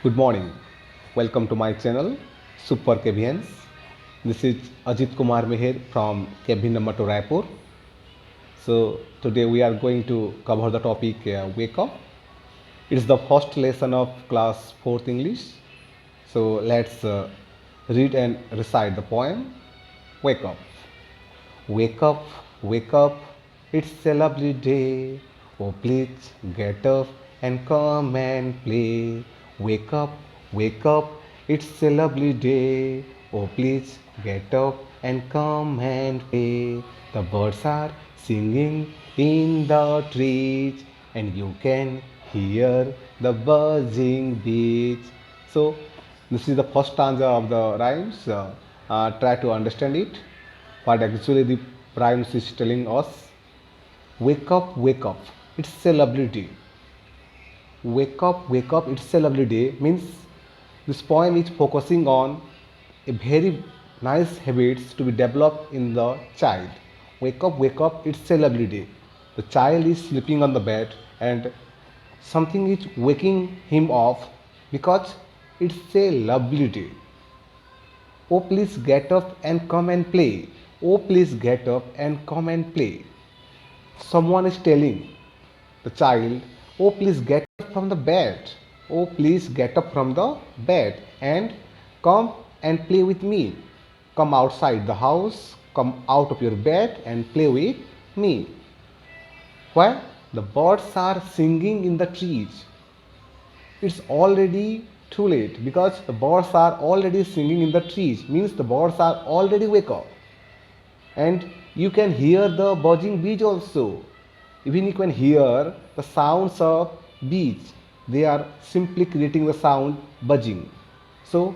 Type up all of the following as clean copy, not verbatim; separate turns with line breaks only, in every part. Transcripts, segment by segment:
Good morning. Welcome to my channel Super Kevians. This is Ajit Kumar Meher from Kevin number 2 Raipur. So today we are going to cover the topic wake up. It's the first lesson of class 4th English. So let's read and recite the poem. Wake up. Wake up, wake up, it's a lovely day. Oh, please get up and come and play. Wake up, it's a lovely day. Oh, please get up and come and play. The birds are singing in the trees, and you can hear the buzzing bees. So, this is the first stanza of the rhymes. Try to understand it. But actually the rhymes is telling us wake up, it's a lovely day. Wake up, it's a lovely day means this poem is focusing on a very nice habits to be developed in the child. Wake up, it's a lovely day. The child is sleeping on the bed and something is waking him up because it's a lovely day. Oh, please get up and come and play. Oh, please get up and come and play. Someone is telling the child, oh, please get up from the bed. Oh, please get up from the bed and come and play with me. Come outside the house, come out of your bed and play with me. Why? The birds are singing in the trees. It's already too late because the birds are already singing in the trees, means the birds are already wake up. And you can hear the buzzing bees also. Even you can hear the sounds of bees. They are simply creating the sound buzzing. So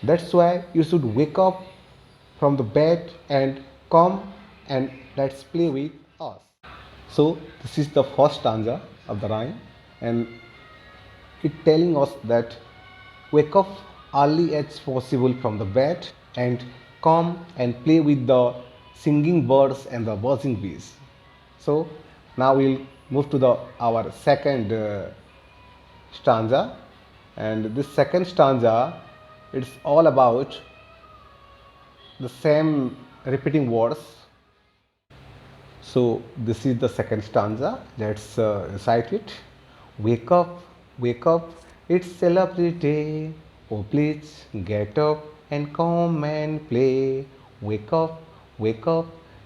that's why you should wake up from the bed and come and let's play with us. So this is the first stanza of the rhyme, and it telling us that wake up early as possible from the bed and come and play with the singing birds and the buzzing bees. So now we'll move to the our second stanza, and this second stanza it's all about the same repeating words. So this is the second stanza. Let's recite it. Wake up, it's a lovely day. Oh, please get up and come and play. Wake up,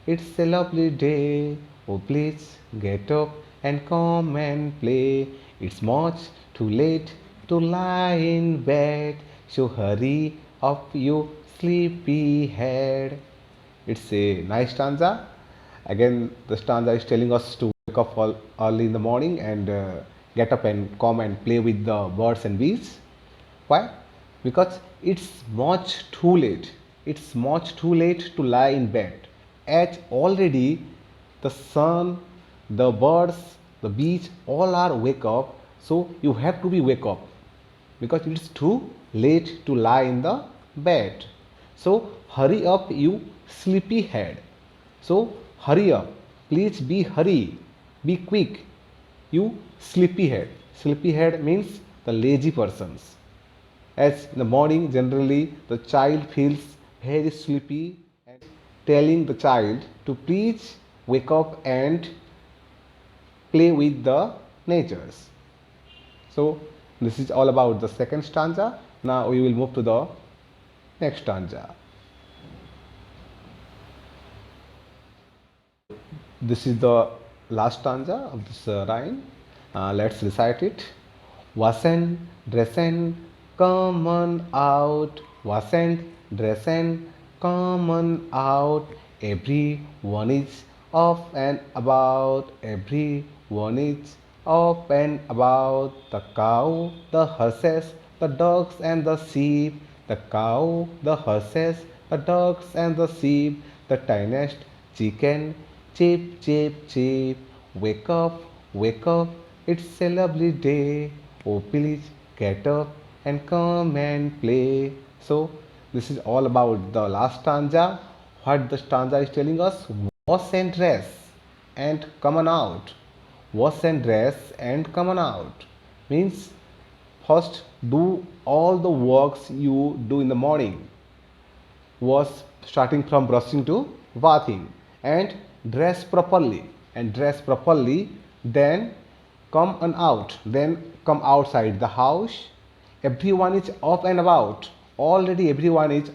it's a lovely day. Oh, please get up and come and play. It's much too late to lie in bed, so hurry up, you sleepy head. It's a nice stanza. Again, the stanza is telling us to wake up early in the morning and get up and come and play with the birds and bees. Why? Because it's much too late. It's much too late to lie in bed. As already the sun, the birds, the bees all are wake up. So you have to be wake up because it's too late to lie in the bed. So hurry up, you sleepy head. So hurry up, please be quick, you sleepy head. Sleepy head means the lazy persons. As in the morning, generally the child feels very sleepy and telling the child to please wake up and play with the natures. So this is all about the second stanza. Now we will move to the next stanza. This is the last stanza of this rhyme. Let's recite it. Wasn't dressing, come on out. Wasn't dressing, come on out. Everyone is off and about. Everyone is off and about. The cow, the horses, the dogs and the sheep. The cow, the horses, the dogs and the sheep. The tiniest chicken, chip, chip, chip. Wake up, it's a lovely day. Oh, please get up and come and play. So, this is all about the last stanza. What the stanza is telling us: wash and dress and come on out. Wash and dress and come on out means First, do all the works you do in the morning, was starting from brushing to bathing, and dress properly, then come outside the house. Everyone is up and about. Already everyone is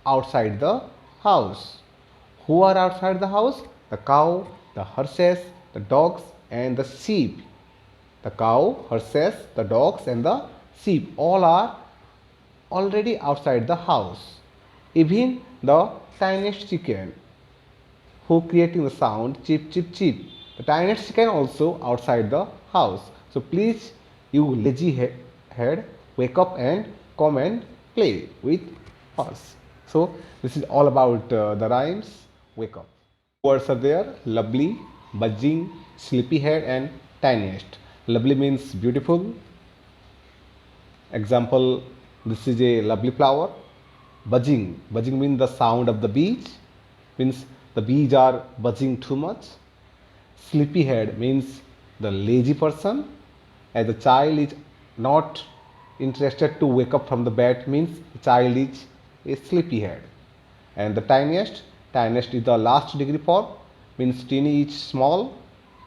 outside the house. Who are outside the house? The cow, the horses, the dogs, and the sheep. The cow, horses, the dogs, and the sheep all are already outside the house. Even the tiniest chicken who creating the sound chip chip chip. The tiniest chicken also outside the house. So please, you lazy head, wake up and come and play with us. So this is all about the rhymes. Wake up. Words are there: lovely, buzzing, sleepyhead, and tiniest. Lovely means beautiful. Example: this is a lovely flower. Buzzing means the sound of the bees, means the bees are buzzing too much. Sleepyhead means the lazy person, as the child is not interested to wake up from the bed, means the child is a sleepyhead. And the tiniest is the last degree form, means teeny is small,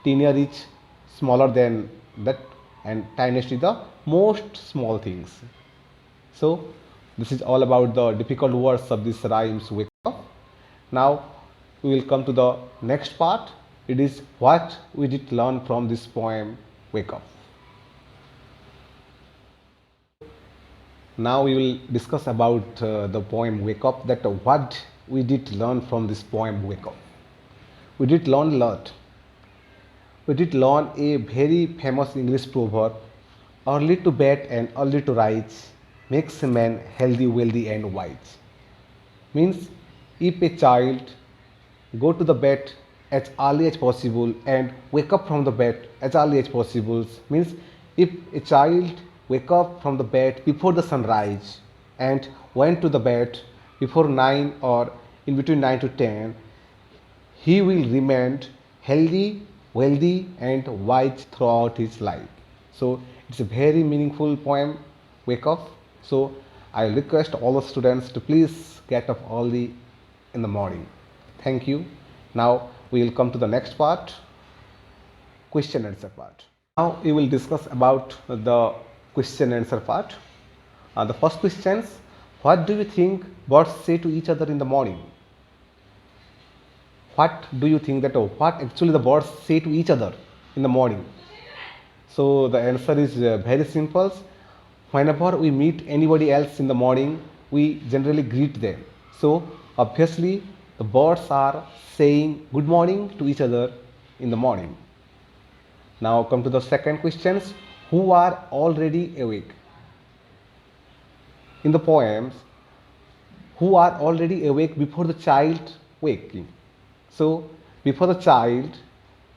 teenier is smaller than that, and tiniest is the most small things. So this is all about the difficult words of this rhymes wake up. Now we will come to the next part. It is what we did learn from this poem wake up. Now we will discuss about the poem wake up, that what we did learn from this poem wake up. We did learn a lot. We did learn a very famous English proverb: early to bed and early to rise makes a man healthy, wealthy, and wise. Means if a child go to the bed as early as possible and wake up from the bed as early as possible, means if a child wake up from the bed before the sunrise and went to the bed before 9 or in between 9 to 10, he will remain healthy, wealthy, and wise throughout his life. So it's a very meaningful poem, wake up. So I request all the students to please get up early in the morning. Thank you. Now we will come to the next part, question answer part. Now we will discuss about the question answer part. The first questions: what do you think birds say to each other in the morning? What do you think that what actually the birds say to each other in the morning? So the answer is very simple. Whenever we meet anybody else in the morning, we generally greet them. So obviously the birds are saying good morning to each other in the morning. Now come to the second questions: who are already awake? In the poems, who are already awake before the child waking? So before the child,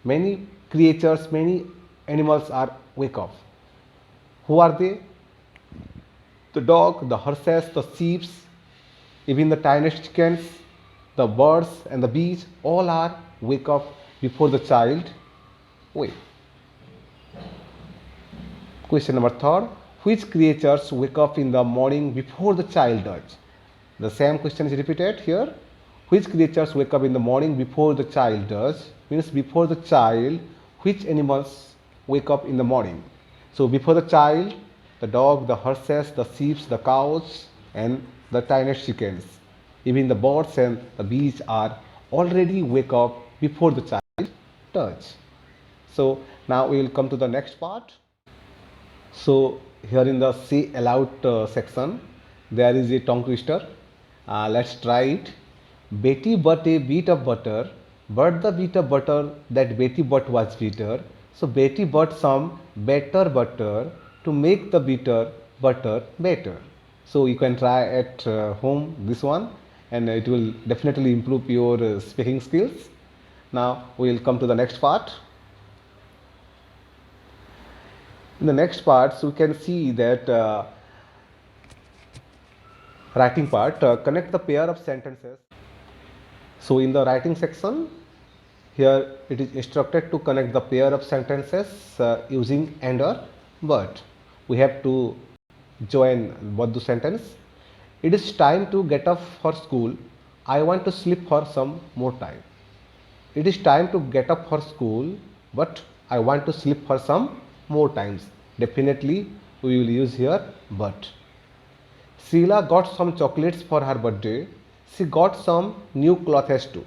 many creatures, many animals are wake up. Who are they? The dog, the horses, the sheep, even the tiniest chickens, the birds and the bees, all are wake up before the child wake. Question number third: which creatures wake up in the morning before the child does? The same question is repeated here. Which creatures wake up in the morning before the child does? Means before the child, which animals wake up in the morning? So before the child, the dog, the horses, the sheep, the cows, and the tiniest chickens. Even the birds and the bees are already wake up before the child does. So now we will come to the next part. So here in the say aloud section, there is a tongue twister. Let's try it. Betty but a bit of butter, but the bit of butter that Betty but was bitter. So Betty bought some better butter to make the bitter butter better. So you can try at home this one, and it will definitely improve your speaking skills. Now we will come to the next part. In the next parts, we can see that writing part, connect the pair of sentences. So in the writing section, here it is instructed to connect the pair of sentences using and or but. we have to join both the sentence. It is time to get up for school. I want to sleep for some more time. It is time to get up for school, but I want to sleep for some more times. Definitely we will use here but. Sheila got some chocolates for her birthday. She got some new clothes too.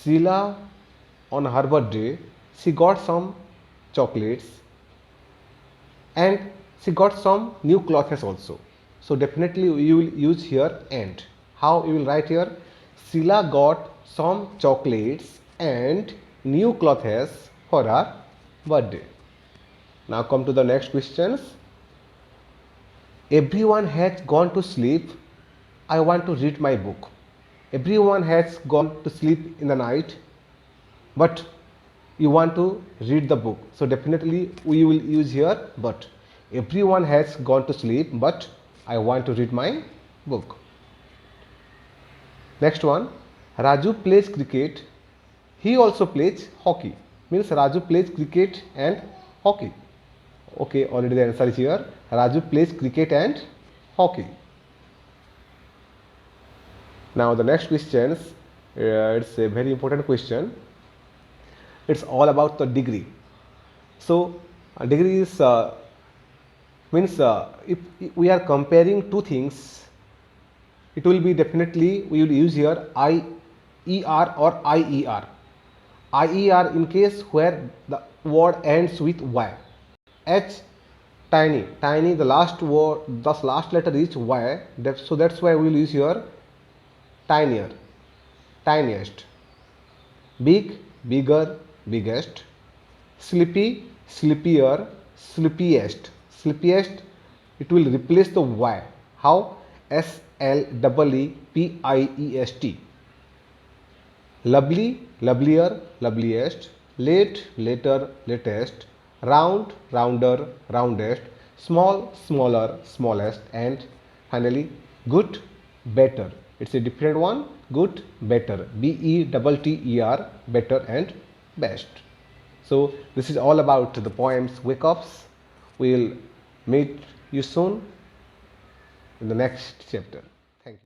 Sheila, on her birthday, she got some chocolates and she got some new clothes also. So definitely you will use here and. How you will write here? Sheila got some chocolates and new clothes for her birthday. Now come to the next questions. Everyone has gone to sleep. I want to read my book. Everyone has gone to sleep in the night, but you want to read the book. So definitely we will use here but. Everyone has gone to sleep, but I want to read my book. Next one, Raju plays cricket. He also plays hockey. Means Raju plays cricket and hockey. Okay, already the answer is here. Raju plays cricket and hockey. Now the next questions, it's a very important question. It's all about the degree. So degree is means if we are comparing two things, it will be definitely we will use here IER or IER. IER in case where the word ends with Y. H, tiny, tiny, the last word, the last letter is Y. So that's why we will use here tinier, tiniest. Big, bigger, biggest. Sleepy, sleepier, sleepiest. Sleepiest, it will replace the Y. How? SLEEPIEST. Lovely, lovelier, loveliest. Late, later, latest. Round, rounder, roundest. Small, smaller, smallest. And finally, good, better. It's a different one. Good, better. BETTER, better and best. So this is all about the poems Wake Ups. We'll meet you soon in the next chapter.